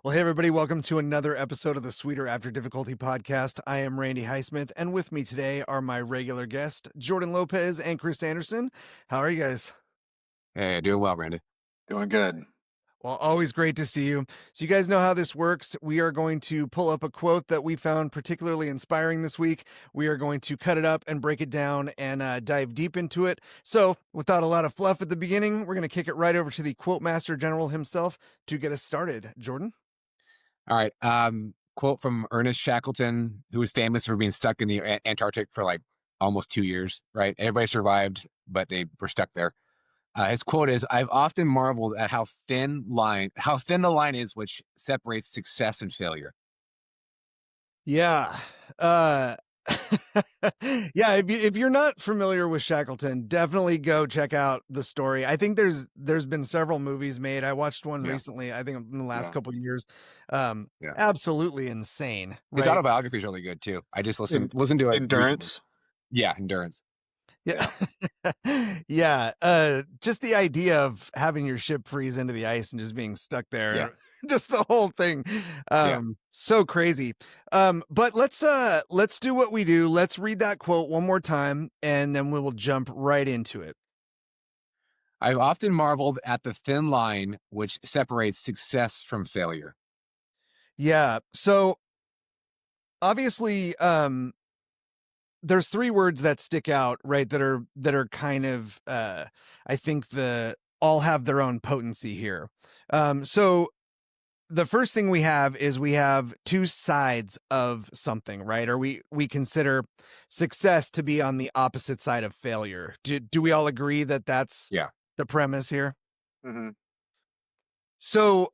Well, hey, everybody, welcome to another episode of the Sweeter After Difficulty podcast. I am Randy Highsmith, and with me today are my regular guests, Jordan Lopez and Chris Anderson. How are you guys? Hey, doing well, Randy. Doing good. Well, always great to see you. So, you guys know how this works. We are going to pull up a quote that we found particularly inspiring this week. We are going to cut it up and break it down and dive deep into it. So, without a lot of fluff at the beginning, we're going to kick it right over to the quote master general himself to get us started. Jordan? All right. Quote from Ernest Shackleton, who was famous for being stuck in the Antarctic for like almost 2 years, right? Everybody survived, but they were stuck there. His quote is, "I've often marveled at how thin the line is which separates success and failure." Yeah. Yeah, if you're not familiar with Shackleton, definitely go check out the story. I think there's been several movies made. I watched one Yeah. recently, I think in the last Yeah. couple of years. Yeah. Absolutely insane, His right? autobiography is really good too. I just En- listened to it recently. endurance. Yeah, endurance. Yeah. Yeah, just the idea of having your ship freeze into the ice and just being stuck there, Yeah. just the whole thing, Yeah. so crazy. But let's do what we do. Let's read that quote one more time, and then we will jump right into it. I've often marveled at the thin line which separates success from failure. Yeah, so obviously, there's three words that stick out, right? That are kind of, I think all have their own potency here. So the first thing we have is we have two sides of something, right? Or we consider success to be on the opposite side of failure. Do we all agree that that's Yeah. the premise here? hmm So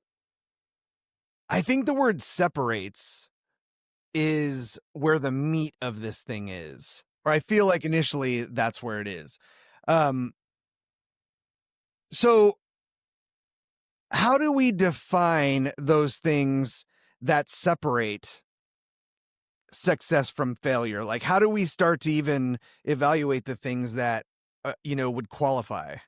I think the word separates is where the meat of this thing is. Or I feel like initially that's where it is. Um, so how do we define those things that separate success from failure? Like, how do we start to even evaluate the things that, would qualify?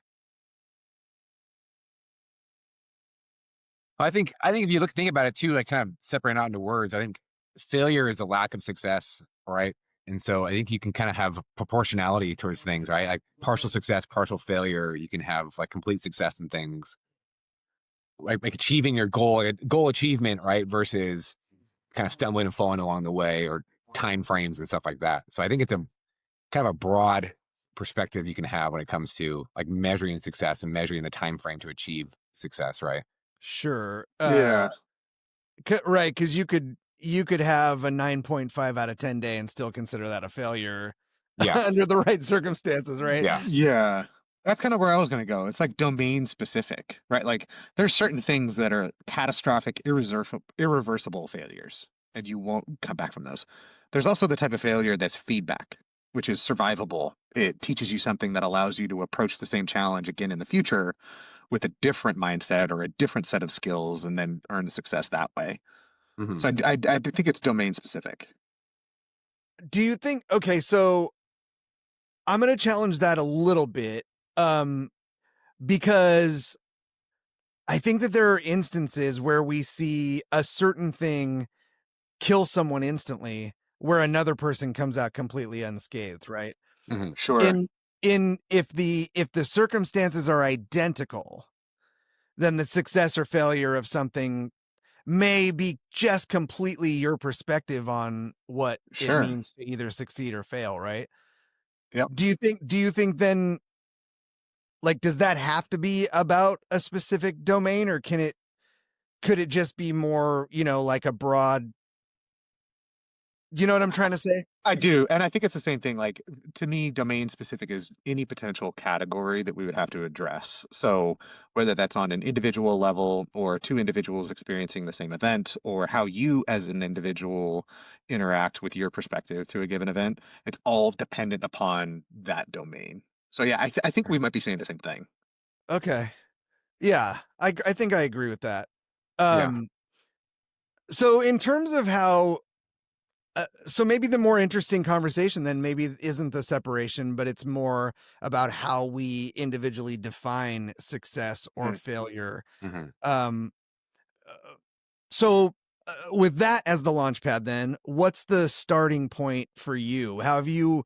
I think if you think about it too, like kind of separating out into words, I think failure is the lack of success, right? And so I think you can kind of have proportionality towards things, right? Like partial success, partial failure. You can have like complete success in things, like achieving your goal achievement, right? Versus kind of stumbling and falling along the way, or time frames and stuff like that. So I think it's a kind of a broad perspective you can have when it comes to like measuring success and measuring the time frame to achieve success, right? Sure. Yeah. Right. Cause you could have a 9.5 out of 10 day and still consider that a failure Yeah. under the right circumstances, right? Yeah. Yeah. That's kind of where I was going to go. It's like domain specific, right? Like there's certain things that are catastrophic, irreversible failures, and you won't come back from those. There's also the type of failure that's feedback, which is survivable. It teaches you something that allows you to approach the same challenge again in the future with a different mindset or a different set of skills and then earn success that way. Mhm. So I think it's domain specific. Do you think, okay, so I'm going to challenge that a little bit. Um, because I think that there are instances where we see a certain thing kill someone instantly where another person comes out completely unscathed, right? Mhm. Sure. In if the circumstances are identical, then the success or failure of something may be just completely your perspective on what it Sure. means to either succeed or fail, right? Yep. Do you think then, like, does that have to be about a specific domain, or could it just be more, like a broad, you know what I'm trying to say? I do. And I think it's the same thing. Like to me, domain specific is any potential category that we would have to address. So whether that's on an individual level or two individuals experiencing the same event or how you as an individual interact with your perspective to a given event, it's all dependent upon that domain. So yeah, I think we might be saying the same thing. Okay. Yeah, I think I agree with that. Yeah. Um, so in terms of how, so maybe the more interesting conversation then maybe isn't the separation, but it's more about how we individually define success or Hmm. failure. Mhm. Um, uh, So with that as the launch pad, then what's the starting point for you? How have you,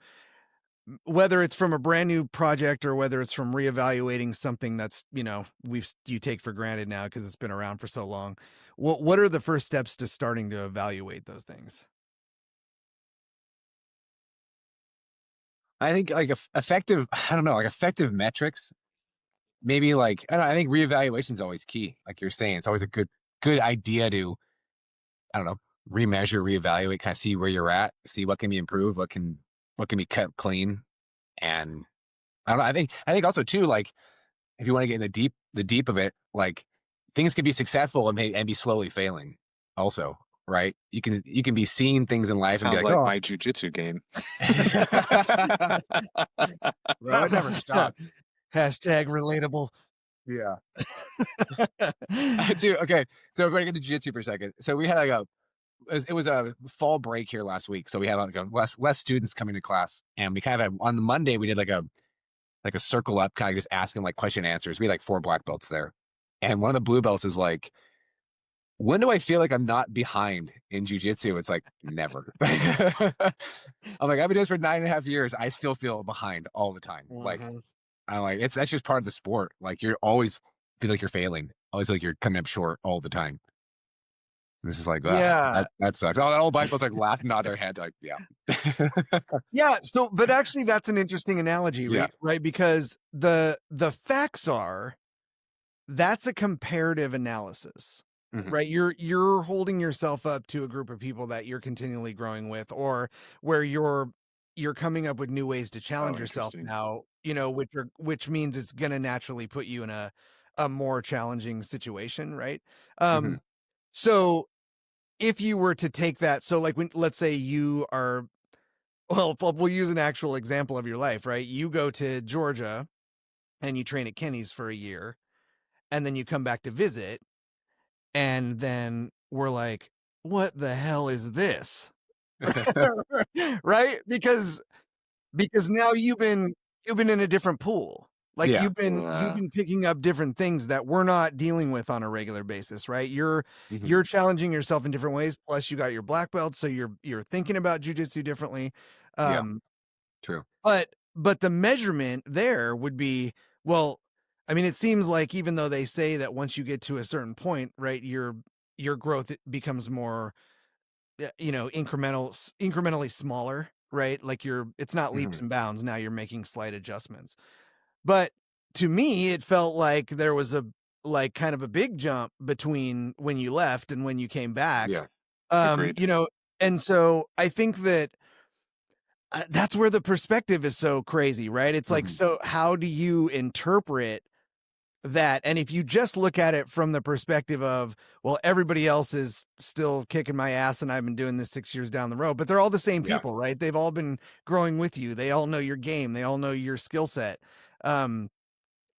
whether it's from a brand new project or whether it's from reevaluating something that's, you take for granted now because it's been around for so long. What are the first steps to starting to evaluate those things? I think like effective, I don't know, like effective metrics. Maybe like I don't know, I think reevaluation is always key. Like you're saying, it's always a good idea to I don't know remeasure, reevaluate, kind of see where you're at, see what can be improved, what can be kept clean, and I don't know. I think also too like if you want to get in the deep of it, like things can be successful and be slowly failing. Also, right? You can be seeing things in life and be Sounds like, like oh, my jujitsu game. bro, it never stops. Hashtag relatable. Yeah. Dude, okay. So we're gonna get to jiu-jitsu for a second. So we had like it was a fall break here last week. So we had like a less students coming to class. And we kind of had on the Monday we did like a circle up, kind of just asking like question answers. We had like 4 black belts there. And one of the blue belts is like, when do I feel like I'm not behind in jujitsu? It's like never. I'm like, I've been doing this for 9.5 years. I still feel behind all the time. Like Mhm. I'm like, that's just part of the sport. Like you're always feel like you're failing. Always feel like you're coming up short all the time. And this is like, Yeah. that sucks. All black belts like laughing out their head, like, yeah. Yeah. So, but actually, that's an interesting analogy, Yeah. right? Because the facts are that's a comparative analysis, Mhm. right? You're holding yourself up to a group of people that you're continually growing with, or where you're coming up with new ways to challenge Oh, yourself interesting. now, which means it's going to naturally put you in a more challenging situation, right? Mhm. So if you were to take that, so like when let's say you are, well, we'll use an actual example of your life, right? You go to Georgia and you train at Kenny's for a year, and then you come back to visit, and then we're like, what the hell is this? Right? Because now you've been in a different pool. Like Yeah. you've been picking up different things that we're not dealing with on a regular basis, right? You're Mhm. you're challenging yourself in different ways. Plus, you got your black belt, so you're thinking about jujitsu differently. Yeah. Um, True. but the measurement there would be, well, I mean, it seems like even though they say that once you get to a certain point, right, your growth becomes more incrementally smaller, right? Like it's not leaps Mhm. and bounds. Now you're making slight adjustments. But to me, it felt like there was a like kind of a big jump between when you left and when you came back. Yeah. Um, Agreed. you know, and so I think that that's where the perspective is so crazy, right? It's like, Mhm. so how do you interpret that? And if you just look at it from the perspective of, well, everybody else is still kicking my ass and I've been doing this 6 years down the road, but they're all the same Yeah. people, right? They've all been growing with you. They all know your game. They all know your skill set. Um,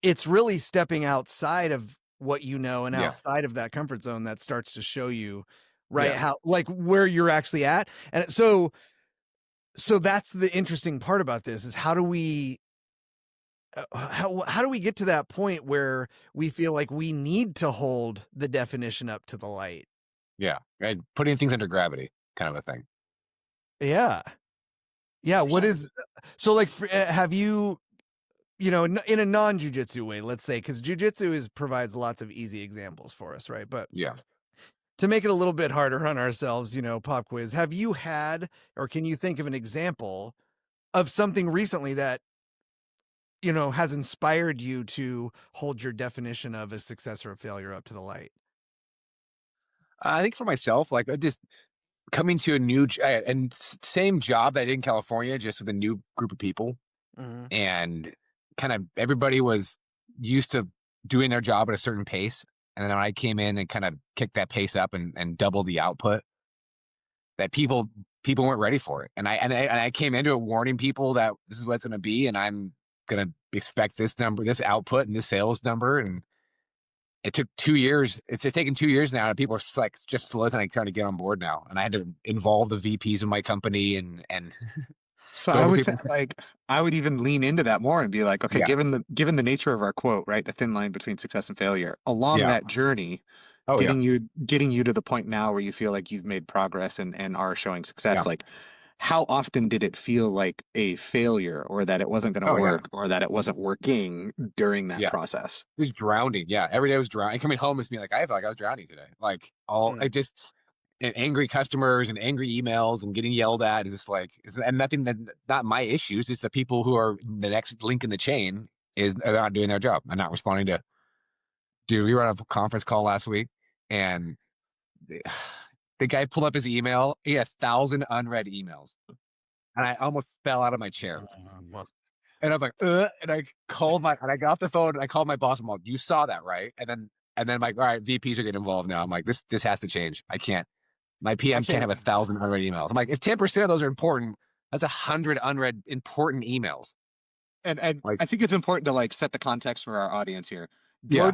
it's really stepping outside of what you know and Yeah. outside of that comfort zone that starts to show you, right? Yeah. How, like, where you're actually at. And so that's the interesting part about this is how do we get to that point where we feel like we need to hold the definition up to the light? Yeah. And putting things under gravity, kind of a thing. Yeah. Yeah, what 100%. is so like have you, in a non-jujitsu way, let's say, cuz jujitsu provides lots of easy examples for us, right? But Yeah. to make it a little bit harder on ourselves, pop quiz, have you had, or can you think of an example of something recently that has inspired you to hold your definition of a success or a failure up to the light? I think for myself, like just coming to a new and same job that I did in California, just with a new group of people, Mhm. and kind of everybody was used to doing their job at a certain pace. And then when I came in and kind of kicked that pace up and double the output, that people weren't ready for it. And I came into it warning people that this is what it's going to be, and I'm going to expect this number, this output, and this sales number. And it took 2 years. It's taken 2 years now, and people are just slowly kind of trying to get on board now. And I had to involve the VPs of my company and So go I over would say, people's like, I would even lean into that more and be like, okay, yeah, given the nature of our quote, right, the thin line between success and failure, along yeah, that journey, Oh yeah, getting you to the point now where you feel like you've made progress and are showing yeah. success. Like, how often did it feel like a failure or that it wasn't going to Oh yeah, work or that it wasn't working during that yeah. process? It was drowning. Yeah, every day I was drowning. Coming home is me like I felt like I was drowning today. Like all I Mm. just and angry customers and angry emails and getting yelled at. It's just like and nothing that not my issues. It's the people who are the next link in the chain is are not doing their job. I'm not responding to. Dude, we were on a conference call last week, and the, the guy pulled up his email. He had 1,000 unread emails, and I almost fell out of my chair. Well, And I'm like, and I got off the phone and I called my boss. I'm like, you saw that, right? And then I'm like, all right, VPs are getting involved now. I'm like, this has to change. I can't. My I PM can't can't. have 1,000 unread emails. I'm like, if 10% of those are important, that's 100 unread important emails. And Like, I think it's important to like set the context for our audience here. yeah,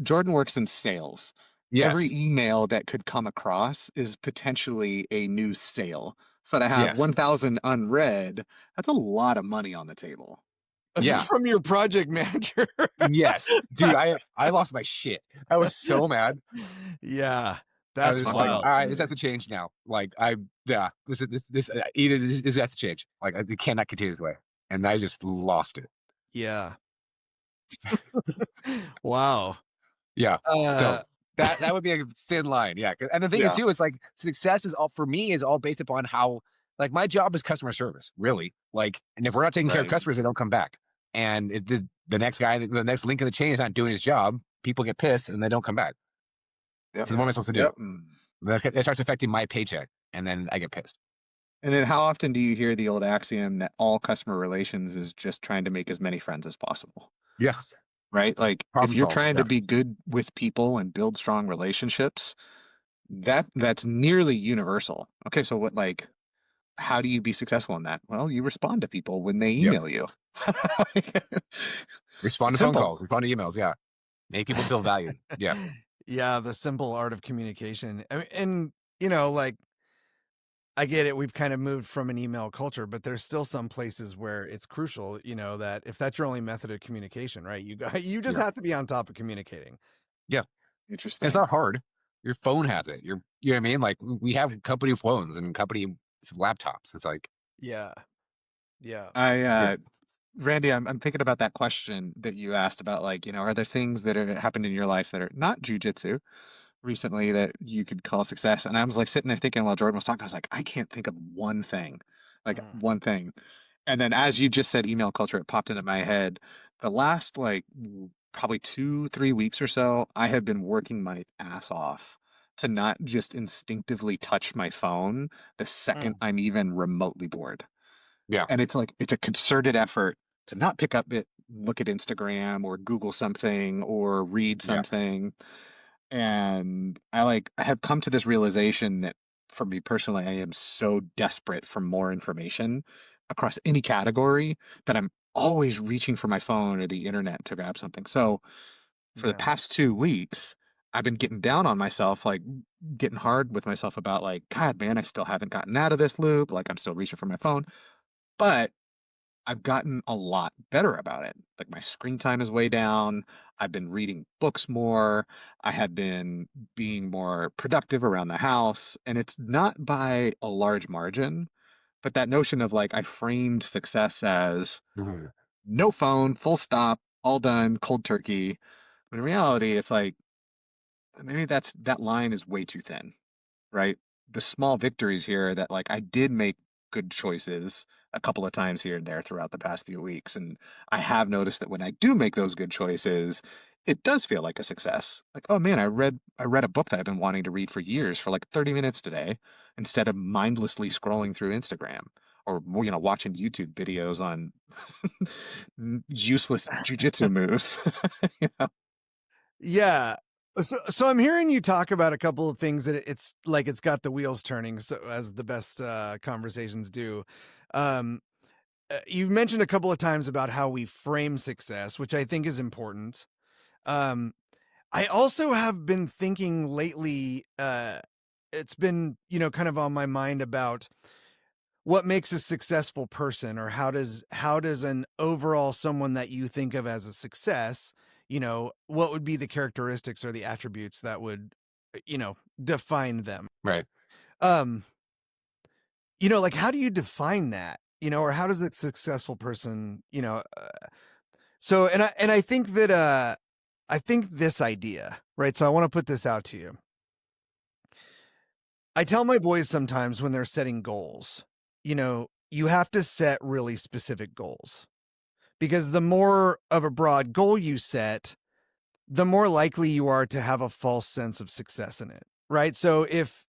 Jordan works in sales. Every yes, email that could come across is potentially a new sale. So to have yes, 1,000 unread, that's a lot of money on the table. yeah, from your project manager. yes, dude. I lost my shit. I was so mad. Yeah, I was that's just like, Fucking all wild. right, this has to change now. Like, yeah, either this has to change. Like, it cannot continue this way. And I just lost it. Yeah. Wow. Yeah. Uh, So that would be a thin line. Yeah. And the thing is yeah, too, it's like success is all for me is all based upon how like my job is customer service, really. Like, and if we're not taking care of right. customers, they don't come back. And if the next guy, the next link in the chain is not doing his job, people get pissed and they don't come back. Yep. So what am I yeah. supposed to do? Yep. It starts affecting my paycheck, and then I get pissed. And then how often do you hear the old axiom that all customer relations is just trying to make as many friends as possible? Yeah. Right? Like if Problem you're solved. trying Yeah. to be good with people and build strong relationships, that's nearly universal. Okay, so what like how do you be successful in that? Well, you respond to people when they Yep. email you. Respond to phone Simple. calls, respond to emails. Yeah. Make people feel valued. Yeah. Yeah, the simple art of communication. I mean, and like I get it. We've kind of moved from an email culture, but there's still some places where it's crucial, that if that's your only method of communication, right? You just Yeah. have to be on top of communicating. Yeah. It's Interesting. not hard. Your phone has it. You know what I mean? Like we have company phones and company laptops. It's like, Yeah. Yeah. I yeah. Randy, I'm thinking about that question that you asked about like, are there things that have happened in your life that are not jujitsu recently that you could call success? And I was like sitting there thinking while Jordan was talking, I was like, I can't think of one thing, like Mm, one thing. And then as you just said email culture, it popped into my head. The last like probably 2, 3 weeks or so, I have been working my ass off to not just instinctively touch my phone the second mm, I'm even remotely bored. Yeah. And it's like it's a concerted effort to not pick up it, look at Instagram or Google something or read Yeah. something. And I have come to this realization that for me personally, I am so desperate for more information across any category that I'm always reaching for my phone or the internet to grab something. So for the yeah. past 2 weeks, I've been getting down on myself, like getting hard with myself about like, God, man, I still haven't gotten out of this loop. Like I'm still reaching for my phone. But I've gotten a lot better about it. Like my screen time is way down. I've been reading books more. I have been being more productive around the house. And it's not by a large margin, but that notion of like I framed success as Mhm. no phone, full stop, all done, cold turkey. But in reality, it's like maybe that line is way too thin, right? The small victories here that like I did make good choices a couple of times here and there throughout the past few weeks. And I have noticed that when I do make those good choices, it does feel like a success. Like, oh man, I read a book that I've been wanting to read for years for like 30 minutes today instead of mindlessly scrolling through Instagram or watching YouTube videos on useless jujitsu moves. Yeah. So I'm hearing you talk about a couple of things that it's like it's got the wheels turning, so as the best conversations do. Um, you've mentioned a couple of times about how we frame success, which I think is important. Um, I also have been thinking lately, it's been, kind of on my mind about what makes a successful person, or how does an overall someone that you think of as a success, what would be the characteristics or the attributes that would define them. Right. Um, like how do you define that? Or how does a successful person, so and I think that I think this idea, right? So I want to put this out to you. I tell my boys sometimes when they're setting goals, you have to set really specific goals because the more of a broad goal you set, the more likely you are to have a false sense of success in it, right? So if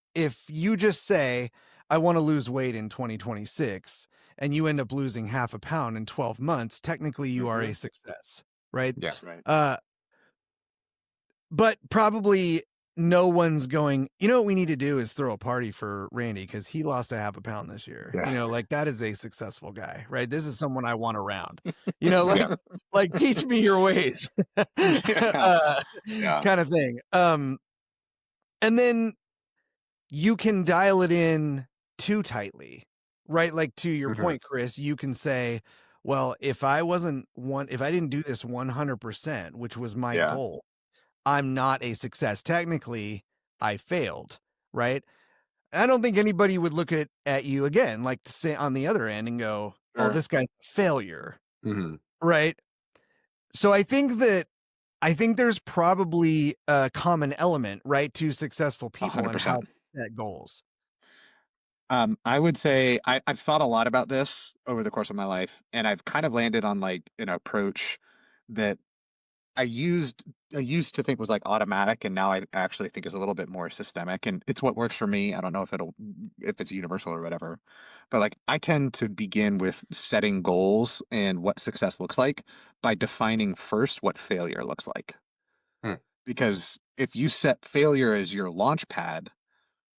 you just say, I want to lose weight in 2026, and you end up losing half a pound in 12 months, technically you are a success, right? Yeah. Right. But probably no one's going, what we need to do is throw a party for Randy because he lost a half a pound this year. Yeah. Like that is a successful guy, right? This is someone I want around. Yeah. Like teach me your ways. Yeah. Yeah. Kind of thing. And then you can dial it in too tightly, right? Like to your Mhm. point, Chris, you can say, well, if I didn't do this 100%, which was my Yeah. goal, I'm not a success. Technically, I failed, right? I don't think anybody would look at you again, like to say on the other end and go, oh, Sure. this guy's a failure, Mhm. right? So I think there's probably a common element, right, to successful people and how 100%. to set goals. I would say I've thought a lot about this over the course of my life, and I've kind of landed on like an approach that I used to think was like automatic, and now I actually think is a little bit more systemic, and it's what works for me. I don't know if it's universal or whatever, but like I tend to begin with setting goals and what success looks like by defining first what failure looks like. Mm. Because if you set failure as your launch pad,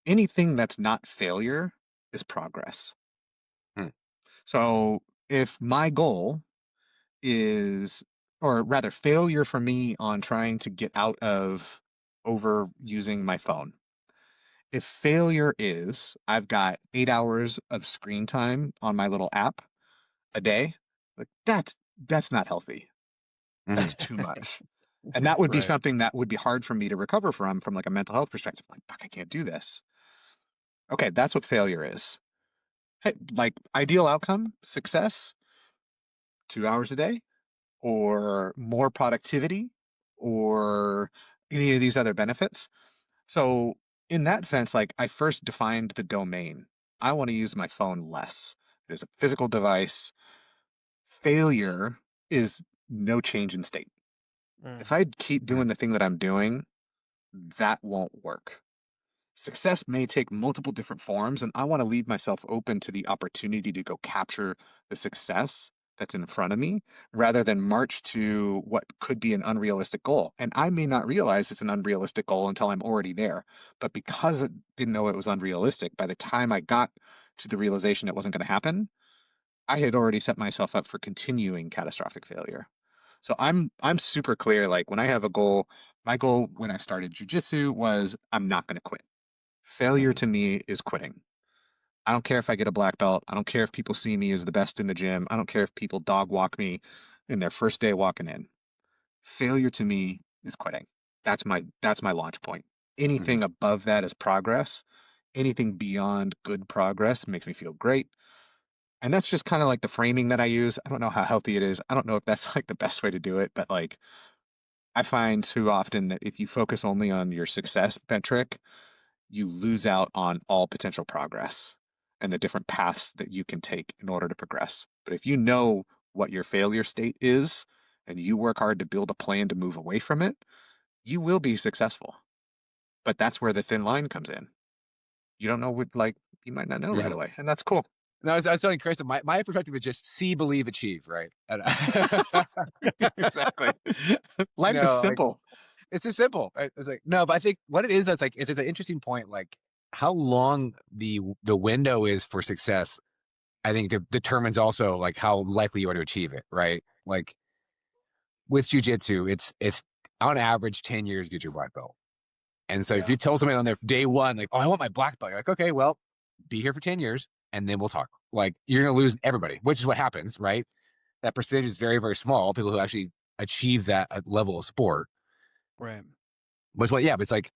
anything that's not failure is progress. Mm. So if my goal is, or rather, failure for me on trying to get out of overusing my phone. If failure is, I've got 8 hours of screen time on my little app a day, like that's not healthy. Mhm. That's too much. And that would be Right. something that would be hard for me to recover from like a mental health perspective. Like, fuck, I can't do this. Okay, that's what failure is. Hey, like ideal outcome, success, 2 hours a day, or more productivity, or any of these other benefits. So, in that sense, like I first defined the domain. I want to use my phone less. It is a physical device. Failure is no change in state. Mm. If I keep Mm. doing the thing that I'm doing, that won't work. Success may take multiple different forms, and I want to leave myself open to the opportunity to go capture the success that's in front of me rather than march to what could be an unrealistic goal. And I may not realize it's an unrealistic goal until I'm already there. But because I didn't know it was unrealistic, by the time I got to the realization it wasn't going to happen, I had already set myself up for continuing catastrophic failure. So I'm super clear. Like when I have a goal, my goal when I started jujitsu was I'm not going to quit. Failure Mhm. to me is quitting. I don't care if I get a black belt. I don't care if people see me as the best in the gym. I don't care if people dog walk me in their first day walking in. Failure to me is quitting. That's my launch point. Mhm. Anything above that is progress. Anything beyond good progress makes me feel great. And that's just kind of like the framing that I use. I don't know how healthy it is. I don't know if that's like the best way to do it, but like I find too often that if you focus only on your success metric, you lose out on all potential progress and the different paths that you can take in order to progress. But if you know what your failure state is and you work hard to build a plan to move away from it, you will be successful. But that's where the thin line comes in. You don't know what, like, you might not know right Mhm. away, and that's cool. No, I was telling Chris that my perspective is just see, believe, achieve, right? And Exactly. Life is like simple. it's just simple. It's like no, but I think what it is that's like it's an interesting point. Like how long the window is for success, I think determines also like how likely you are to achieve it, right? Like with jujitsu, it's on average 10 years to get your black belt. And so if Yeah. you tell somebody on their day one, like, oh, I want my black belt, you're like, okay, well, be here for 10 years and then we'll talk. Like you're gonna lose everybody, which is what happens, right? That percentage is very, very small. People who actually achieve that level of sport. Right. Which what, yeah, but it's like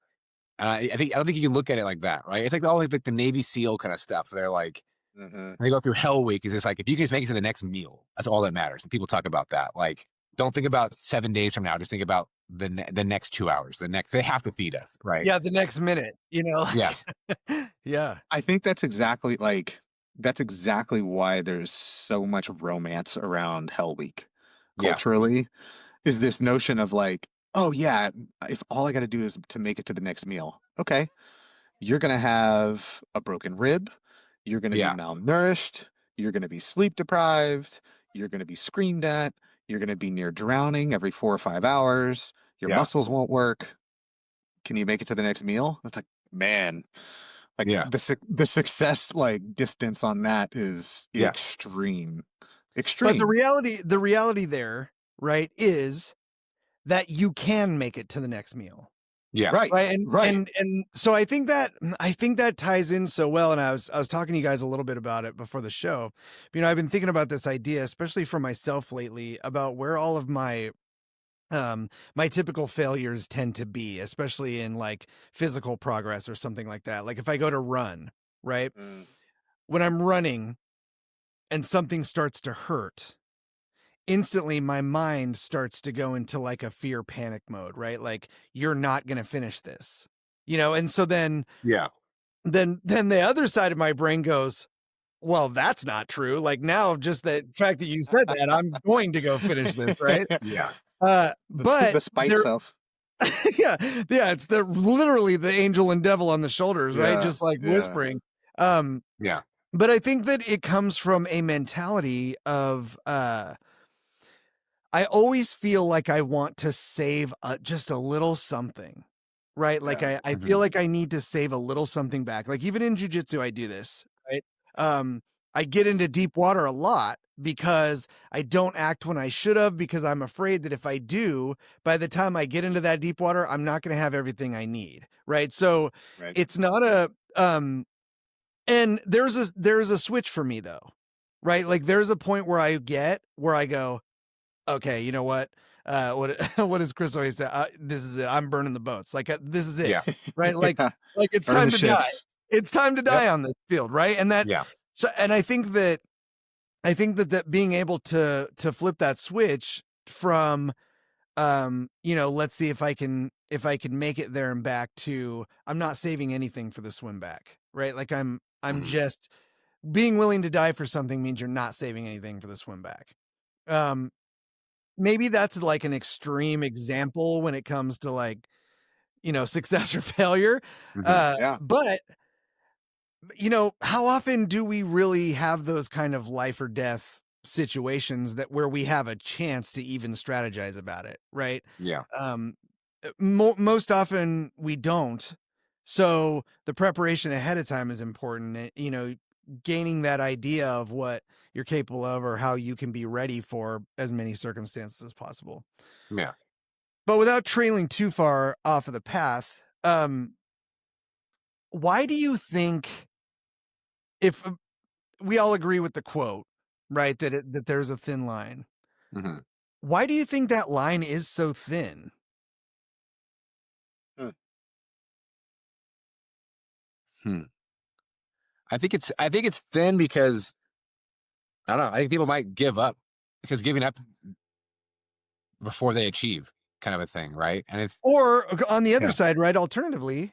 And I don't think you can look at it like that, right? It's like all like the Navy SEAL kind of stuff. They're like Hmm. they go through Hell Week. Is just like if you can just make it to the next meal, that's all that matters. And people talk about that. Like, don't think about 7 days from now. Just think about the next 2 hours. The next they have to feed us, right? Yeah, the next minute, Yeah, yeah. I think that's exactly why there's so much romance around Hell Week yeah, culturally, is this notion of like, oh yeah, if all I got to do is to make it to the next meal, okay, you're gonna have a broken rib, you're gonna be yeah, malnourished, you're gonna be sleep deprived, you're gonna be screamed at, you're gonna be near drowning every 4 or 5 hours, your yeah, muscles won't work. Can you make it to the next meal? That's like, man, like yeah, the success like distance on that is yeah, extreme, But the extreme. reality there, right, is that you can make it to the next meal. yeah. Right, Right, and right. and and so I think that ties in so well, and I was talking to you guys a little bit about it before the show. I've been thinking about this idea, especially for myself lately, about where all of my typical failures tend to be, especially in like physical progress or something like that. Like if I go to run, right? Mm, When I'm running and something starts to hurt, instantly my mind starts to go into like a fear panic mode, right? Like you're not going to finish this. And so Yeah. then the other side of my brain goes, well, that's not true. Like now just the fact that you said that, I'm going to go finish this, right? Yeah. But the spite there self. yeah, yeah, it's the literally the angel and devil on the shoulders, right? Yeah, Just like yeah. whispering. Um, Yeah. but I think that it comes from a mentality of I always feel like I want to save just a little something, right? Like Yeah. I feel Mhm. like I need to save a little something back. Like even in jujitsu, I do this, right? Um, I get into deep water a lot because I don't act when I should have because I'm afraid that if I do, by the time I get into that deep water, I'm not going to have everything I need, right? So Right. it's not a and there's a switch for me though, right? Like there's a point where I go, okay, you know what? What what does Chris always say? This is it. I'm burning the boats. Like this is it, Yeah. right? Yeah. Like it's Burn the time to die. ships. It's time to Yep. die on this field, right? And that Yeah. so and I think that being able to flip that switch from let's see if I can make it there and back to I'm not saving anything for the swim back, right? Like I'm Mhm. just being willing to die for something means you're not saving anything for the swim back. Um, Maybe that's like an extreme example when it comes to like, success or failure. Mhm. Yeah. But how often do we really have those kind of life or death situations that where we have a chance to even strategize about it, right? Yeah. Um, Most often we don't. So the preparation ahead of time is important. Gaining that idea of what you're capable of or how you can be ready for as many circumstances as possible. Yeah. But without trailing too far off of the path, why do you think if we all agree with the quote, right? That there's a thin line. Mhm. Why do you think that line is so thin? Hmm. Hmm. I think it's thin because I don't know. I think people might give up because giving up before they achieve kind of a thing, right? And if Or on the other yeah. side, right? Alternatively,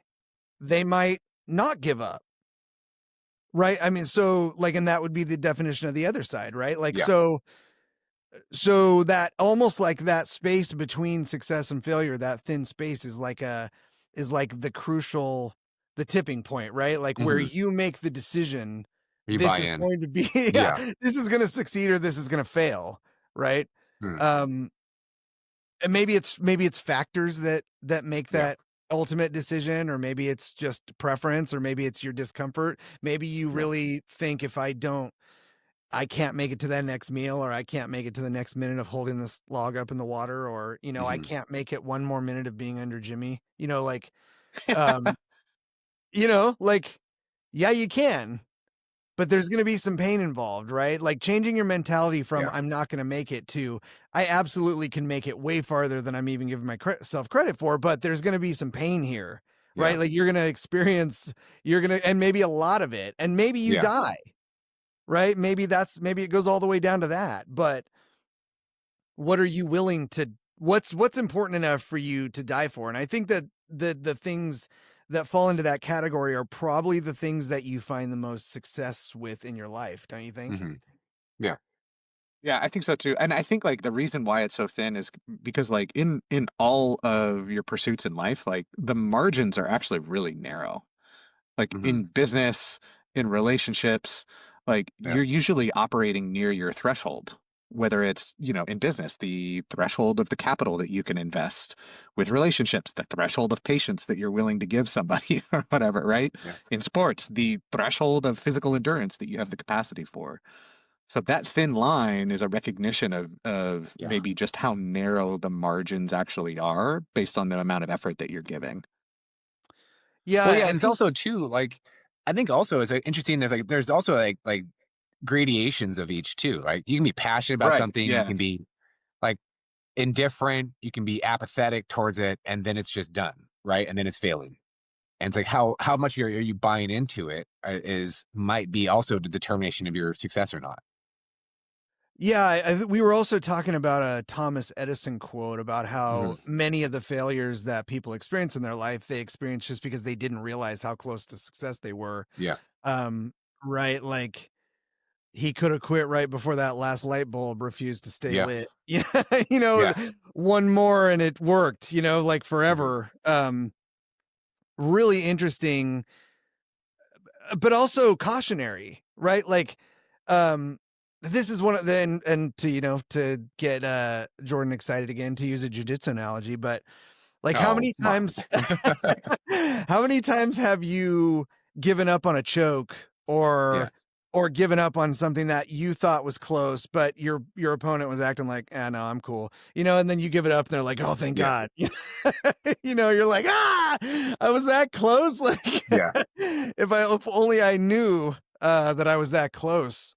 they might not give up, right? I mean, so like, and that would be the definition of the other side, right? Like, Yeah. so that almost like that space between success and failure, that thin space is like the tipping point, right? Like where Mhm. you make the decision, You this buy is in. going to be, yeah, Yeah. this is going to succeed or this is going to fail, right? Mm. Um, and maybe it's factors that make Yeah. that ultimate decision, or maybe it's just preference, or maybe it's your discomfort. Maybe you Yeah. really think if I can't make it to that next meal, or I can't make it to the next minute of holding this log up in the water, or, I Mhm. can't make it one more minute of being under Jimmy, um, like, yeah, you can, but there's going to be some pain involved, right? Like changing your mentality from Yeah. I'm not going to make it to I absolutely can make it way farther than I'm even giving myself credit for, but there's going to be some pain here, Yeah. right? Like you're gonna, and maybe a lot of it, and maybe you Yeah. die, right? Maybe it goes all the way down to that. But what are you willing to, what's important enough for you to die for? And I think that the things that fall into that category are probably the things that you find the most success with in your life, don't you think? Hmm. Yeah. Yeah, I think so too. And I think like the reason why it's so thin is because like in all of your pursuits in life, like the margins are actually really narrow. Like Hmm. in business, in relationships, like Yeah. you're usually operating near your threshold, whether it's, in business, the threshold of the capital that you can invest; with relationships, the threshold of patience that you're willing to give somebody or whatever, right? Yeah. In sports, the threshold of physical endurance that you have the capacity for. So that thin line is a recognition of Yeah. maybe just how narrow the margins actually are based on the amount of effort that you're giving. Well, Yeah, yeah, I and it's think. also too like I think also it's like, interesting. There's also like gradations of each too. Like you can be passionate about Right. something, you Yeah. can be like indifferent, you can be apathetic towards it, and then it's just done, right? And then it's failing. And it's like how much are you buying into it is might be also the determination of your success or not. Yeah, we were also talking about a Thomas Edison quote about Hmm. how many of the failures that people experience in their life, they experience just because they didn't realize how close to success they were. Yeah. Um, right? Like he could have quit right before that last light bulb refused to stay Yeah. lit. Yeah, you know, Yeah. one more and it worked, like Hmm. forever. Really interesting, but also cautionary, right? Like, um, this is one of the, and to, to get Jordan excited again, to use a jujitsu analogy, but like how Oh, many come times on. how many times have you given up on a choke, Yeah. or given up on something that you thought was close, but your opponent was acting like, no, I'm cool, and then you give it up and they're like, oh, thank Yeah. God. You're like, I was that close. Like, Yeah. if only I knew that I was that close.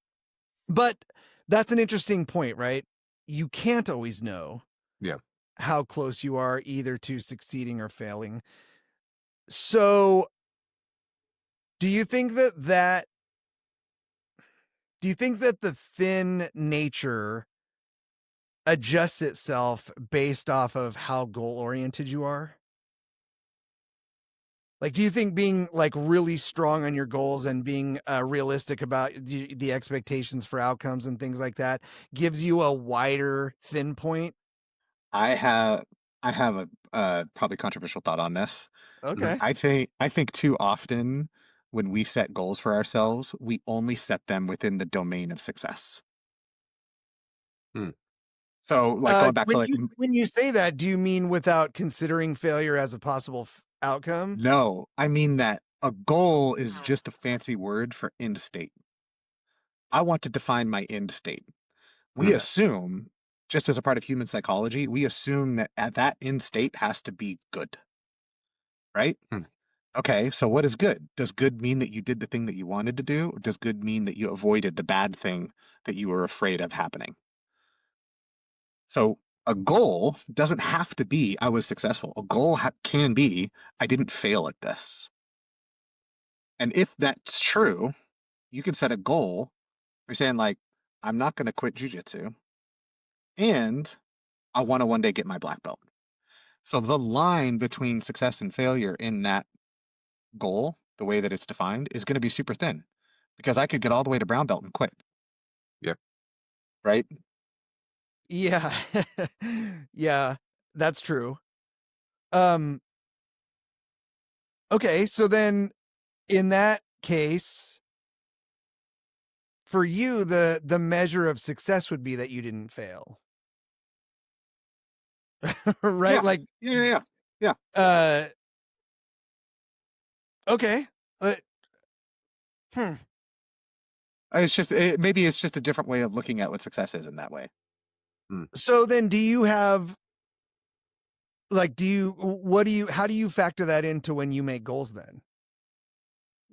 But that's an interesting point, right? You can't always know Yeah. how close you are either to succeeding or failing. So, do you think the thin nature adjusts itself based off of how goal oriented you are? Like, do you think being like really strong on your goals and being realistic about the expectations for outcomes and things like that gives you a wider thin point? I have I have a probably controversial thought on this. Hmm. Okay. I think too often when we set goals for ourselves, we only set them within the domain of success. Hmm. So like going back to When like you say that, do you mean without considering failure as a possible outcome? no, I mean that a goal is just a fancy word for end state. I want to define my end state. We Hmm. Okay. assume, just as a part of human psychology, we assume that at that end state has to be good, right? Hmm. Okay, so what is good? Does good mean that you did the thing that you wanted to do? Or does good mean that you avoided the bad thing that you were afraid of happening? So a goal doesn't have to be I was successful. A goal can be I didn't fail at this. And if that's true, you can set a goal. You're saying like, I'm not going to quit jujitsu, and I want to one day get my black belt. So the line between success and failure in that goal, the way that it's defined, is going to be super thin because I could get all the way to brown belt and quit, Yeah. right? Yeah. Yeah, that's true. Um, okay, so then in that case, for you, the measure of success would be that you didn't fail. Right? Yeah, Like, yeah, yeah, yeah. Yeah. uh, okay. Uh, hmm. Maybe it's just a different way of looking at what success is in that way. Hmm. So then do you have, like, how do you factor that into when you make goals then?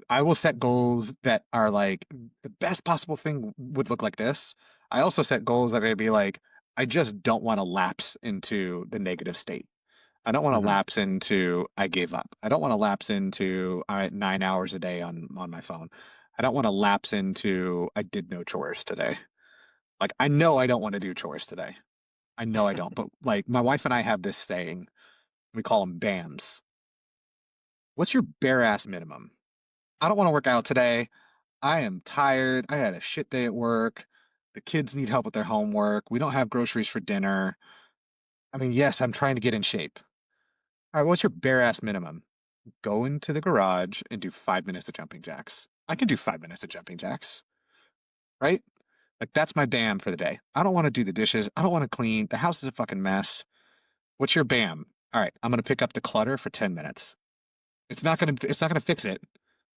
I will set goals that are like the best possible thing would look like this. I also set goals that may be like, I just don't want to lapse into the negative state. I don't want to Hmm. lapse into I gave up. I don't want to lapse into 9 hours a day on my phone. I don't want to lapse into I did no chores today. Like I know I don't want to do chores today. I know I don't. But like my wife and I have this saying, we call them BAMs. What's your bare ass minimum? I don't want to work out today. I am tired. I had a shit day at work. The kids need help with their homework. We don't have groceries for dinner. I mean, yes, I'm trying to get in shape. All right, what's your bare ass minimum? Go into the garage and do 5 minutes of jumping jacks. I can do 5 minutes of jumping jacks, right? Like that's my BAM for the day. I don't want to do the dishes. I don't want to clean. The house is a fucking mess. What's your BAM? All right, I'm gonna pick up the clutter for 10 minutes. It's not gonna fix it,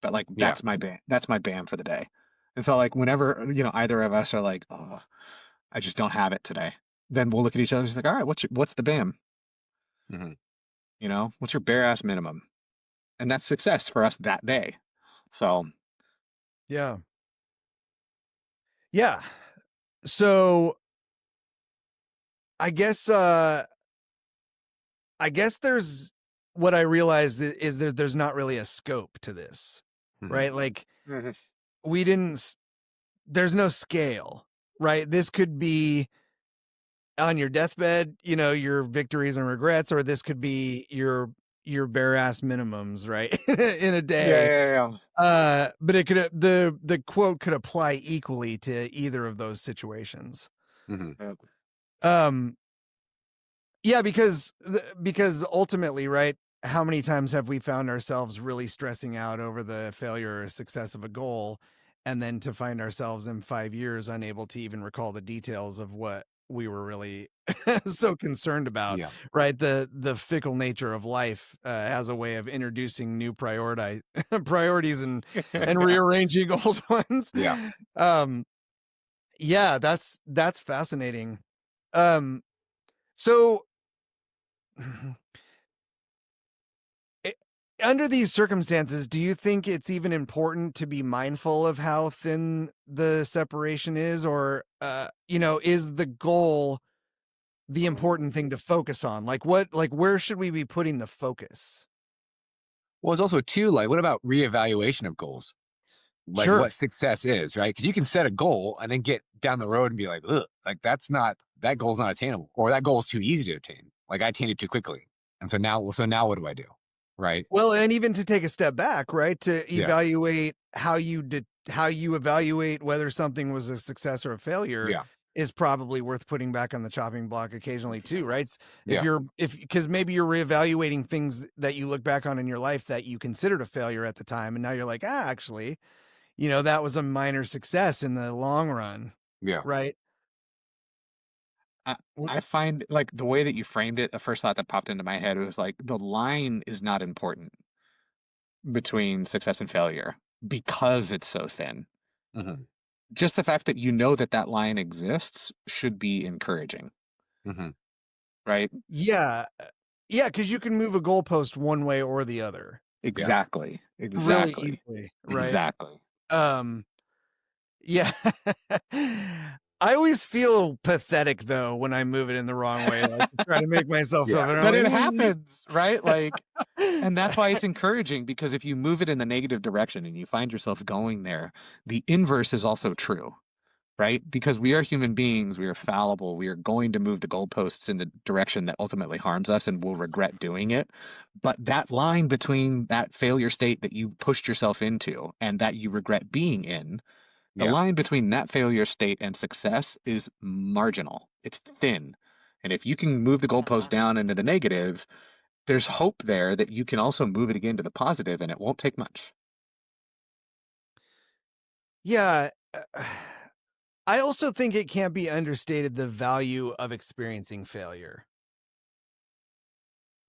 but like Yeah. that's my BAM for the day. And so like whenever, either of us are like, oh, I just don't have it today, then we'll look at each other and just like, all right, what's the BAM? Hmm. What's your bare ass minimum? And that's success for us that day. So Yeah. Yeah. So I guess there's what I realized is there's not really a scope to this. Hmm. Right? Like Mhm. we didn't there's no scale, right? This could be on your deathbed, your victories and regrets, or this could be your bare ass minimums, right? In a Yeah, day. yeah, But it could the quote could apply equally to either of those situations. Hmm. yeah. Um yeah, because ultimately, right? How many times have we found ourselves really stressing out over the failure or success of a goal, and then to find ourselves in 5 years unable to even recall the details of what we were really so concerned about, Yeah. right? The fickle nature of life has a way of introducing new priorities and Yeah. rearranging old ones. Yeah. Um, yeah, that's fascinating. Um, so it, under these circumstances, do you think it's even important to be mindful of how thin the separation is, or is the goal the important thing to focus on? Where should we be putting the focus? Well, it's also too like, what about reevaluation of goals? Like Sure. what success is, right? Because you can set a goal and then get down the road and be like, ugh, like that goal's not attainable, or that goal is too easy to attain. Like I attained it too quickly, and so now what do I do, right? Well, and even to take a step back, right, to Yeah, evaluate how you evaluate whether something was a success or a failure yeah, is probably worth putting back on the chopping block occasionally too, right? yeah, If because maybe you're reevaluating things that you look back on in your life that you considered a failure at the time, and now you're like, actually, that was a minor success in the long run, yeah. right? I, What- I find like the way that you framed it, the first thought that popped into my head was like the line is not important between success and failure because it's so thin. Hmm. Just the fact that you know that that line exists should be encouraging, Hmm. right? Yeah, yeah, because you can move a goalpost one way or the other Yeah. Exactly. really Exactly. easily, right? Exactly. Um, Yeah. I always feel pathetic though when I move it in the wrong way, like to try to make myself feel Yeah. better. I'm But like, it happens, right? Like, "Mm." and that's why it's encouraging because if you move it in the negative direction and you find yourself going there, the inverse is also true, right? Because we are human beings, we are fallible, we are going to move the goalposts in the direction that ultimately harms us and we'll regret doing it. But that line between that failure state that you pushed yourself into and that you regret being in, the Yeah. line between that failure state and success is marginal. It's thin. And if you can move the goalpost down into the negative, there's hope there that you can also move it again to the positive and it won't take much. Yeah. I also think it can't be understated the value of experiencing failure.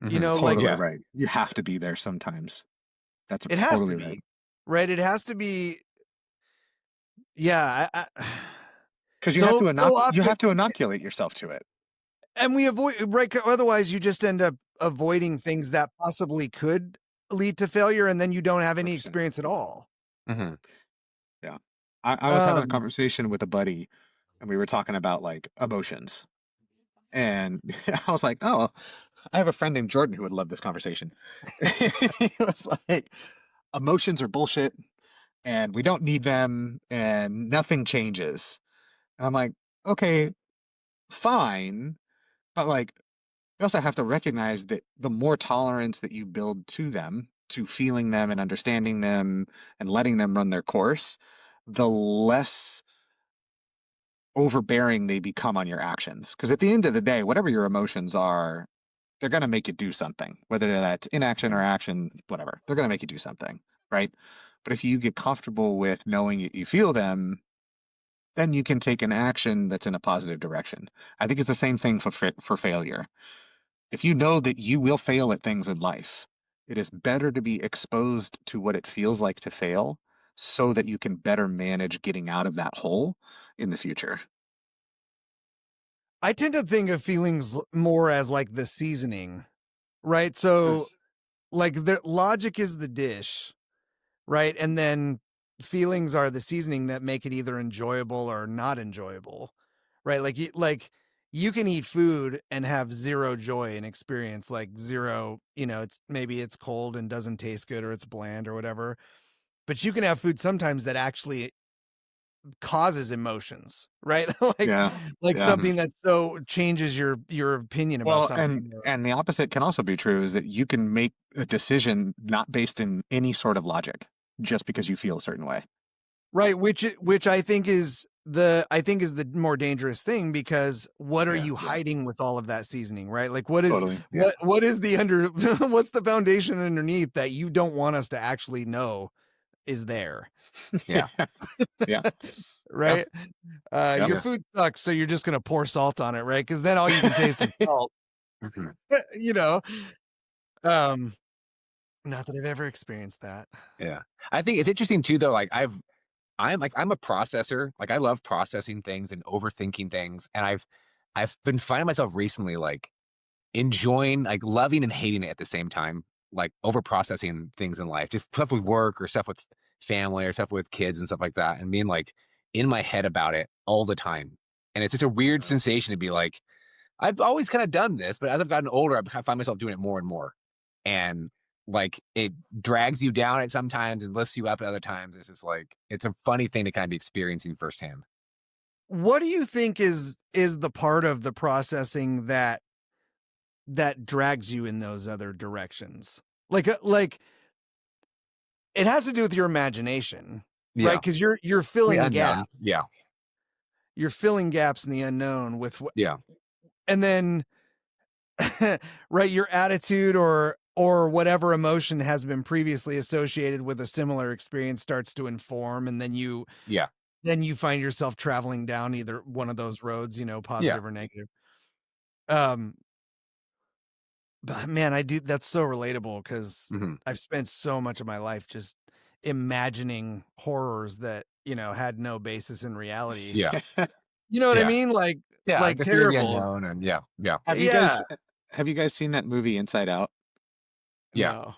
Hmm. Like Totally Yeah. right. You have to be there sometimes. That's it has to totally right. be, right? It has to be. Yeah. Because So you often, have to inoculate yourself to it. and we avoid, right? Otherwise, you just end up avoiding things that possibly could lead to failure, and then you don't have any 100%. experience at all. Hmm. Yeah. I was having a Um, conversation with a buddy and we were talking about like emotions. And I was like, oh, I have a friend named Jordan who would love this conversation. He was like, emotions are bullshit and we don't need them and nothing changes. And I'm like, okay, fine. But like, you also have to recognize that the more tolerance that you build to them, to feeling them and understanding them and letting them run their course, the less overbearing they become on your actions. Because at the end of the day, whatever your emotions are, they're going to make you do something, whether that's inaction or action, whatever. They're going to make you do something, right? But if you get comfortable with knowing that you feel them, then you can take an action that's in a positive direction. I think it's the same thing for failure. If you know that you will fail at things in life, it is better to be exposed to what it feels like to fail so that you can better manage getting out of that hole in the future. I tend to think of feelings more as like the seasoning, right? So like the logic is the dish, right? And then feelings are the seasoning that make it either enjoyable or not enjoyable, right? Like you can eat food and have zero joy and experience like zero, it's maybe it's cold and doesn't taste good or it's bland or whatever. But you can have food sometimes that actually causes emotions, right? like Yeah, like yeah. something that so changes your opinion about Well, something. and the opposite can also be true is that you can make a decision not based in any sort of logic, just because you feel a certain way. Right, which I think is the more dangerous thing, because what are Yeah, you hiding with all of that seasoning, right? Like what is totally. Yeah. what is the under what's the foundation underneath that you don't want us to actually know is there, Yeah. Yeah. Yeah. right? Yep. Your Yeah. food sucks, so you're just gonna pour salt on it, right? Because then all you can taste is salt, Mhm. you know. Um, Not that I've ever experienced that. Yeah. I think it's interesting too, though. Like I'm a processor. Like I love processing things and overthinking things. And I've been finding myself recently like enjoying, like loving and hating it at the same time, like over processing things in life, just stuff with work or stuff with family or stuff with kids and stuff like that. And being like in my head about it all the time. And it's just a weird sensation to be like, I've always kind of done this, but as I've gotten older, I find myself doing it more and more. And like it drags you down at sometimes and lifts you up at other times. It's just like it's a funny thing to kind of be experiencing firsthand. What do you think is the part of the processing that drags you in those other directions? Like it has to do with your imagination, right? Yeah. Because you're The filling unknown. gaps. Yeah. You're filling gaps in the unknown with what, Yeah. and then right, your attitude or whatever emotion has been previously associated with a similar experience starts to inform, and Yeah. then you find yourself traveling down either one of those roads, Yeah. positive or negative. Um, but man, I do that's so relatable because Hmm. I've spent so much of my life just imagining horrors that, had no basis in reality. Yeah. You know what I Yeah. mean? Yeah. Like Like the fear of the terrible. unknown. And yeah. Yeah. Have you Yeah. guys have you guys seen that movie Inside Out? Yeah. No.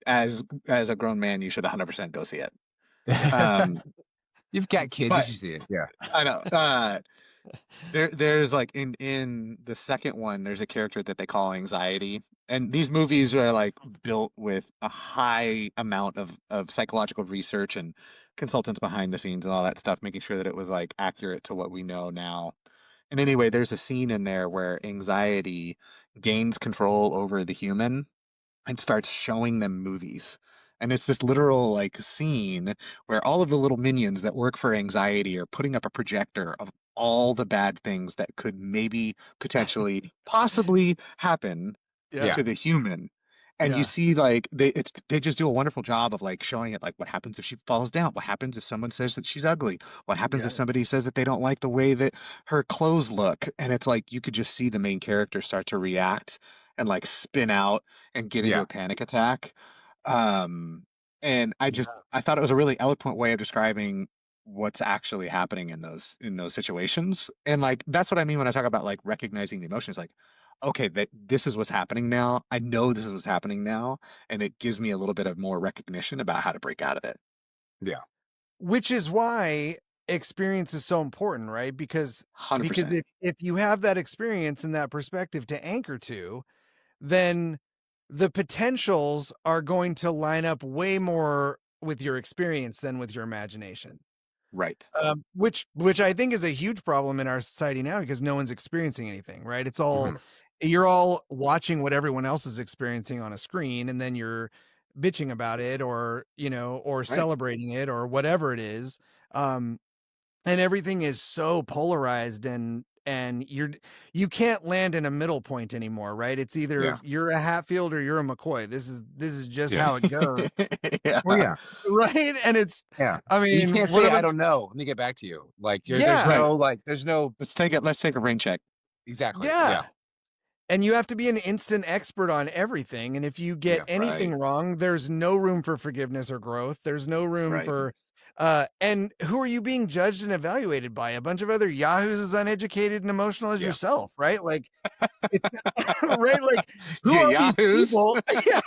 As a grown man, you should 100% go see it. Um, You've got kids. You but should see it. Yeah. I know. There's like in the second one, there's a character that they call Anxiety, and these movies are like built with a high amount of psychological research and consultants behind the scenes and all that stuff, making sure that it was like accurate to what we know now. And anyway, there's a scene in there where anxiety gains control over the human and starts showing them movies. And it's this literal like scene where all of the little minions that work for anxiety are putting up a projector of all the bad things that could maybe potentially possibly happen Yeah. Yeah. to the human. And you Yeah. see like they just do a wonderful job of like showing it, like what happens if she falls down, what happens if someone says that she's ugly, what happens Yeah. if somebody says that they don't like the way that her clothes look. And it's like you could just see the main character start to react and like spin out and get into Yeah. a panic attack. Um, and Yeah. I thought it was a really eloquent way of describing what's actually happening in those situations. And like that's what I mean when I talk about like recognizing the emotions. Like, okay, that this is what's happening now. I know this is what's happening now, and it gives me a little bit of more recognition about how to break out of it. Yeah. Which is why experience is so important, right? Because 100%. if you have that experience and that perspective to anchor to, then the potentials are going to line up way more with your experience than with your imagination. Right. Which I think is a huge problem in our society now because no one's experiencing anything, right? It's all Hmm. you're all watching what everyone else is experiencing on a screen, and then you're bitching about it, or or Right. celebrating it, or whatever it is. Um, and everything is so polarized, and you can't land in a middle point anymore, right? It's either Yeah. you're a Hatfield or you're a McCoy. This is just Yeah. how it goes, Well, Yeah. yeah. right? And it's, Yeah. I You mean, can't what say, are I the don't know. Let me get back to you. Like there's yeah, Right. no, like, there's no, Let's take a rain check. exactly. yeah. Yeah. And you have to be an instant expert on everything. And if you get Yeah. anything Right. wrong, there's no room for forgiveness or growth. There's no room Right. for, and who are you being judged and evaluated by? A bunch of other yahoos as uneducated and emotional as Yeah. yourself, right? Like, it's right. Like, who Yeah, are these yahoos. people?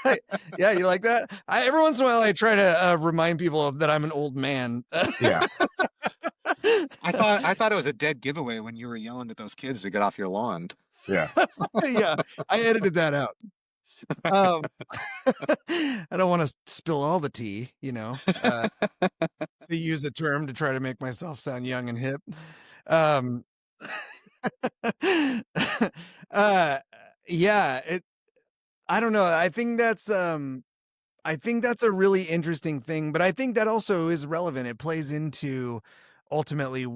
Yeah. Yeah. You like that? Every once in a while, I try to remind people that I'm an old man. Yeah. I thought it was a dead giveaway when you were yelling at those kids to get off your lawn. Yeah. Yeah. I edited that out. Um, I don't want to spill all the tea, to use a term to try to make myself sound young and hip. Um, uh, yeah, I don't know. I think that's a really interesting thing, but I think that also is relevant. It plays into ultimately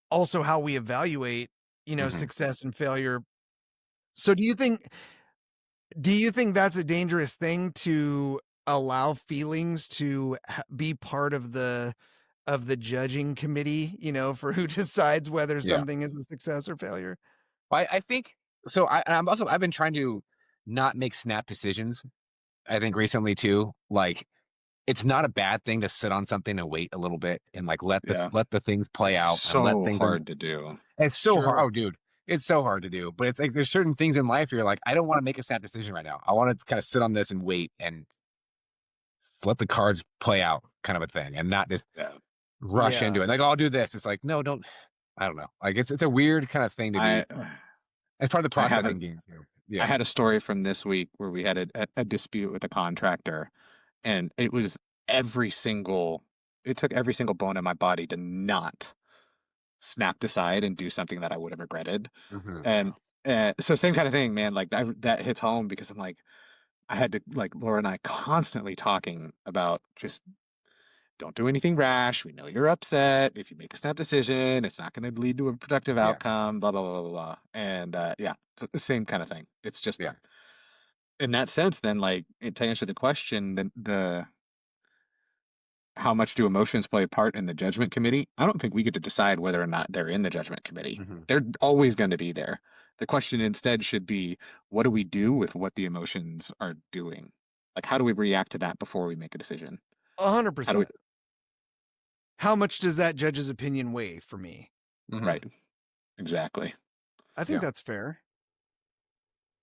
also how we evaluate, Hmm. success and failure. So do you think that's a dangerous thing to allow feelings to be part of the judging committee, for who decides whether Yeah. something is a success or failure? I think so. I've been trying to not make snap decisions. I think recently too, like it's not a bad thing to sit on something and wait a little bit and like Yeah. let the things play It's out and let so things. hard to do. It's so hard. Sure. Oh, dude, it's so hard to do. But it's like there's certain things in life you're like, I don't want to make a snap decision right now. I want to kind of sit on this and wait and let the cards play out, kind of a thing, and not just Yeah. rush Yeah. into it. Like, oh, I'll do this. It's like, no, don't. I don't know. Like, it's a weird kind of thing to I be. It's part of the I had a processing game too. I Yeah. had a story from this week where we had a dispute with a contractor, and it took every single bone in my body to not snap aside and do something that I would have regretted. Hmm. And so same kind of thing, man. Like that hits home because I'm like, I had to, like, Laura and I constantly talking about just don't do anything rash. We know you're upset. If you make a snap decision, it's not going to lead to a productive Yeah. outcome. Blah blah blah blah blah. And yeah, so the same kind of thing. It's just Yeah. in that sense, then, like, to answer the question, the how much do emotions play a part in the judgment committee? I don't think we get to decide whether or not they're in the judgment committee. Hmm. They're always going to be there. The question instead should be, what do we do with what the emotions are doing? Like, how do we react to that before we make a decision? How do we, 100%. How much does that judge's opinion weigh for me? Hmm. right, exactly. I think Yeah. that's fair.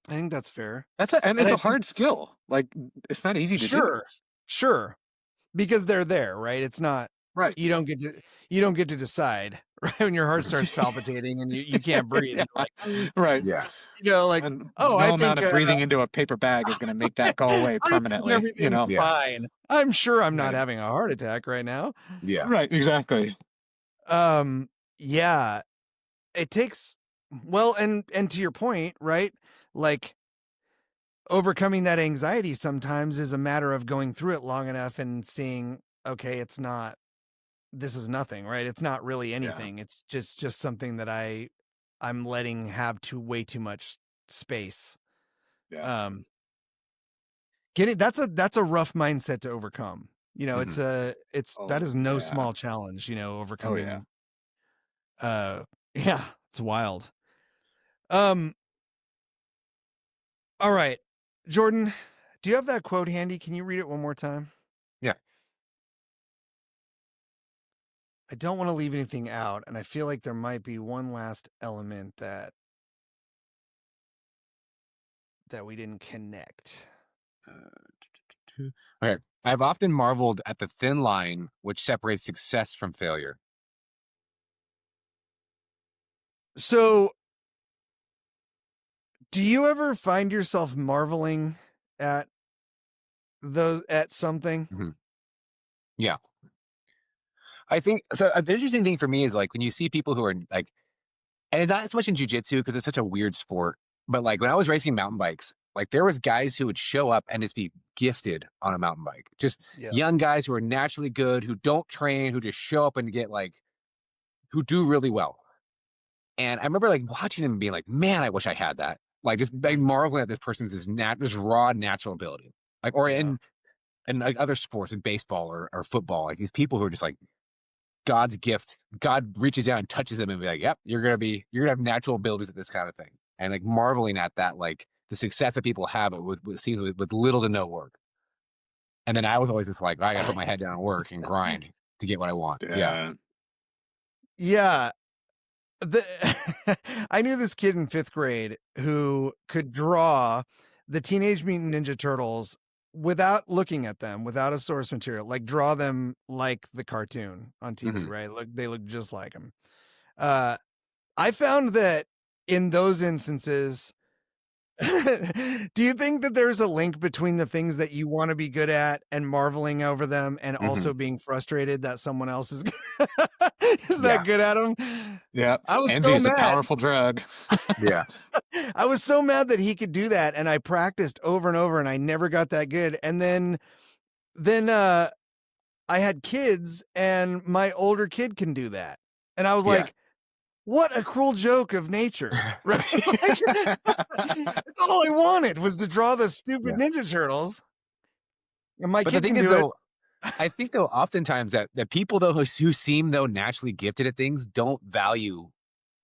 I think that's fair. And And it's I a think hard skill. Like, it's not easy to do. sure. Sure. Because they're there, right? It's not Right. you don't get to you don't get to decide, right? When your heart starts palpitating and you can't breathe Yeah, and you're like, right. Yeah. like, And "Oh, no I amount think of breathing into a paper bag is going to make that go away I think permanently, you everything's know? Yeah. fine. I'm sure I'm not Right. having a heart attack right now." Yeah. Right, exactly. Um, yeah, it takes well, and to your point, right? Like overcoming that anxiety sometimes is a matter of going through it long enough and seeing, okay, this is nothing, right? It's not really Yeah. anything. It's just something that I'm letting have way too much space. Yeah. Um, getting that's a rough mindset to overcome. Hmm. That Oh, is no yeah. small challenge, Oh, yeah. overcoming yeah, it's wild. Um, all right. Jordan, do you have that quote handy? Can you read it one more time? Yeah. I don't want to leave anything out, and I feel like there might be one last element that we didn't connect. Okay. I've often marveled at the thin line which separates success from failure. So Do you ever find yourself marveling at at something? Mhm. Yeah. I think so. The interesting thing for me is like when you see people who are like, and it's not as much in jujitsu because it's such a weird sport, but like when I was racing mountain bikes, like there was guys who would show up and just be gifted on a mountain bike. Just Yeah. young guys who are naturally good, who don't train, who just show up and get like, who do really well. And I remember like watching them and being like, man, I wish I had that. Like just like marveling at this person's this raw natural ability. Like, or Yeah. in like other sports, in baseball or football, like these people who are just like God's gift. God reaches down and touches them and be like, yep, you're gonna have natural abilities at this kind of thing. And like marveling at that, like the success that people have with little to no work. And then I was always just like, I gotta put my head down and work and grind to get what I want. Yeah. Yeah. The I knew this kid in 5th grade who could draw the Teenage Mutant Ninja Turtles without looking at them, without a source material, like draw them like the cartoon on TV, Mhm. right? Look, they look just like him. I found that in those instances, do you think that there's a link between the things that you want to be good at and marveling over them and also Mhm. being frustrated that someone else is is Yeah. that good at them? Yeah. I was Envy so is a mad. powerful drug. Yeah. I was so mad that he could do that, and I practiced over and over, and I never got that good. And then I had kids, and my older kid can do that, and I was Yeah. like, "What a cruel joke of nature!" Right? Like, that's all I wanted was to draw the stupid Yeah. Ninja Turtles, and my But the kid thing can is do it. though, I think though oftentimes that people though who seem though naturally gifted at things don't value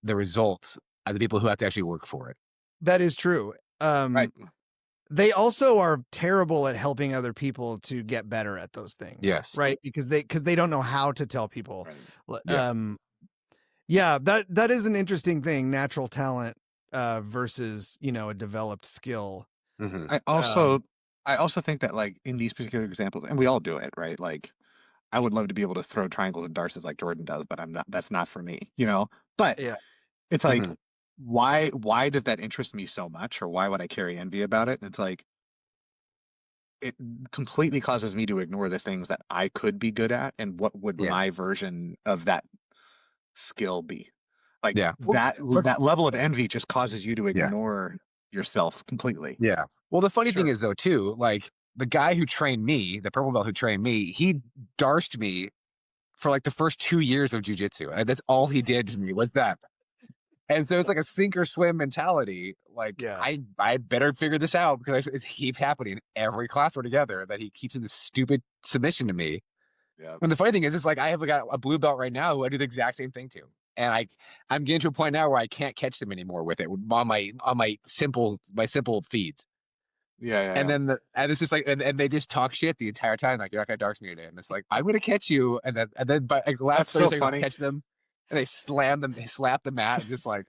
the results of the people who have to actually work for it. That is true. Right. They also are terrible at helping other people to get better at those things, Yes. right? Because they don't know how to tell people. Right. Yeah. Yeah, that is an interesting thing, natural talent versus, a developed skill. Hmm. I Um, also I also think that like in these particular examples, and we all do it, right? Like I would love to be able to throw triangles and darts like Jordan does, but I'm not, that's not for me, you know? But yeah. it's like, Hmm. why does that interest me so much? Or why would I carry envy about it? It's like it completely causes me to ignore the things that I could be good at and what would Yeah. my version of that skill be. Like Yeah. Well, but that level of envy just causes you to yeah. ignore yourself completely. Yeah. Well, the funny thing Sure. is though, too, like the guy who trained me, the purple belt who trained me, he darsed me for like the first 2 years of jujitsu. And that's all he did to me was that. And so it's like a sink or swim mentality. Like Yeah. I better figure this out because it keeps happening every class we're together that he keeps in this stupid submission to me. Yeah. And the funny thing is, it's like I have got a blue belt right now who I do the exact same thing to. And I'm getting to a point now where I can't catch them anymore with it on my simple feeds. Yeah, yeah, And yeah. then and it's just like and they just talk shit the entire time, like you're not gonna darts me today. And it's like, I'm gonna catch you. And then by like the last That's 30 so seconds I'll funny. catch them and they slap the mat and just like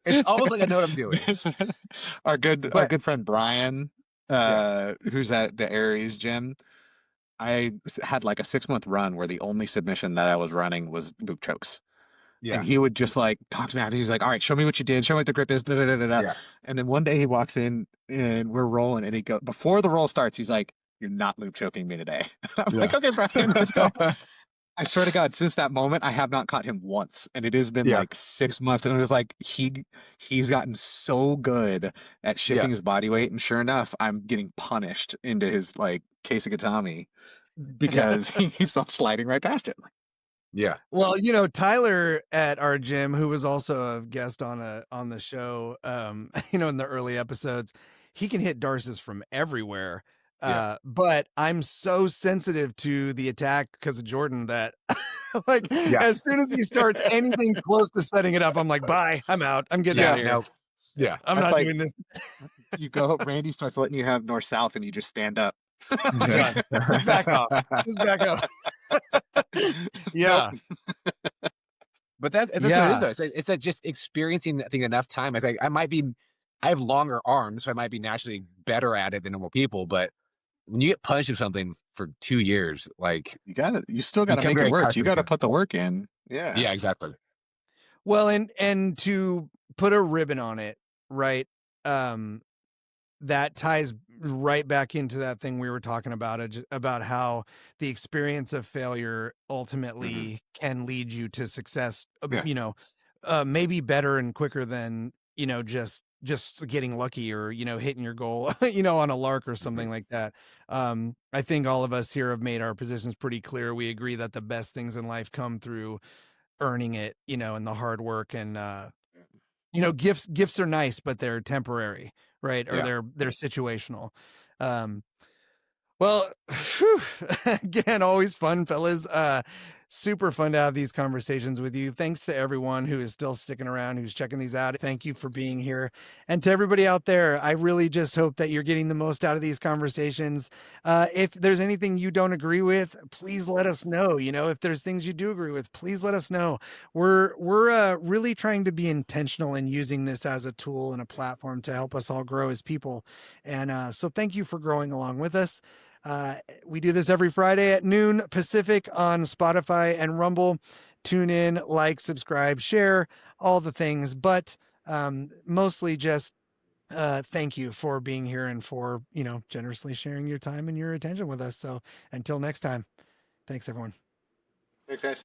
it's almost like I know what I'm doing. There's our But good friend Brian, yeah, who's at the Aries gym. Had like a 6 month run where the only submission that I was running was loop chokes. And yeah, he would just like talk to me out. He's like, "All right, show me what you did. Show me what the grip is." Da, da, da, da, da. yeah. And then one day he walks in and we're rolling, and he go before the roll starts. He's like, "You're not loop choking me today." I'm like, Yeah. "Okay, Brian, let's go." I swear to God, since that moment, I have not caught him once, and it has been Yeah. like 6 months. And it was like he's gotten so good at Yeah. shifting his body weight, and sure enough, I'm getting punished into his like case of Gatami because he's sliding right past it. Yeah. Well, Tyler at our gym, who was also a guest on the show, in the early episodes, he can hit darces from everywhere. Yeah. But I'm so sensitive to the attack because of Jordan that like Yeah. as soon as he starts anything close to setting it up, I'm like, bye, I'm out. I'm getting out Yeah. of here. No. Yeah. I'm That's not like doing this. you go, Randy starts letting you have north south, and you just stand up. Done. Just back off. Just back up. Yeah. Nope. But that's what it is, though. It's like just experiencing that thing enough time. It's like I have longer arms, so I might be naturally better at it than normal people. But when you get punched with something for 2 years, like You still you gotta become make it very work. You accustomed to gotta it. put the work in. Yeah. Yeah, exactly. Well, and to put a ribbon on it, right? Um, that ties right back into that thing we were talking about about how the experience of failure Hmm. ultimately can lead you to success, Yeah. maybe better and quicker than, just getting lucky or, hitting your goal, on a lark or Hmm. something like that. I think all of us here have made our positions pretty clear. We agree that the best things in life come through earning it, and the hard work, and gifts are nice, but they're temporary, right? Or Yeah. they're situational. Um, well, phew, again, always fun, fellas. Super fun to have these conversations with you. Thanks to everyone who is still sticking around, who's checking these out. Thank you for being here. And to everybody out there, I really just hope that you're getting the most out of these conversations. If there's anything you don't agree with, please let us know. If there's things you do agree with, please let us know. We're really trying to be intentional in using this as a tool and a platform to help us all grow as people. And so thank you for growing along with us. Uh, we do this every Friday at noon Pacific on Spotify and Rumble. Tune in, like, subscribe, share, all the things. But mostly just thank you for being here and for, generously sharing your time and your attention with us. So until next time, thanks, everyone. Thanks, guys.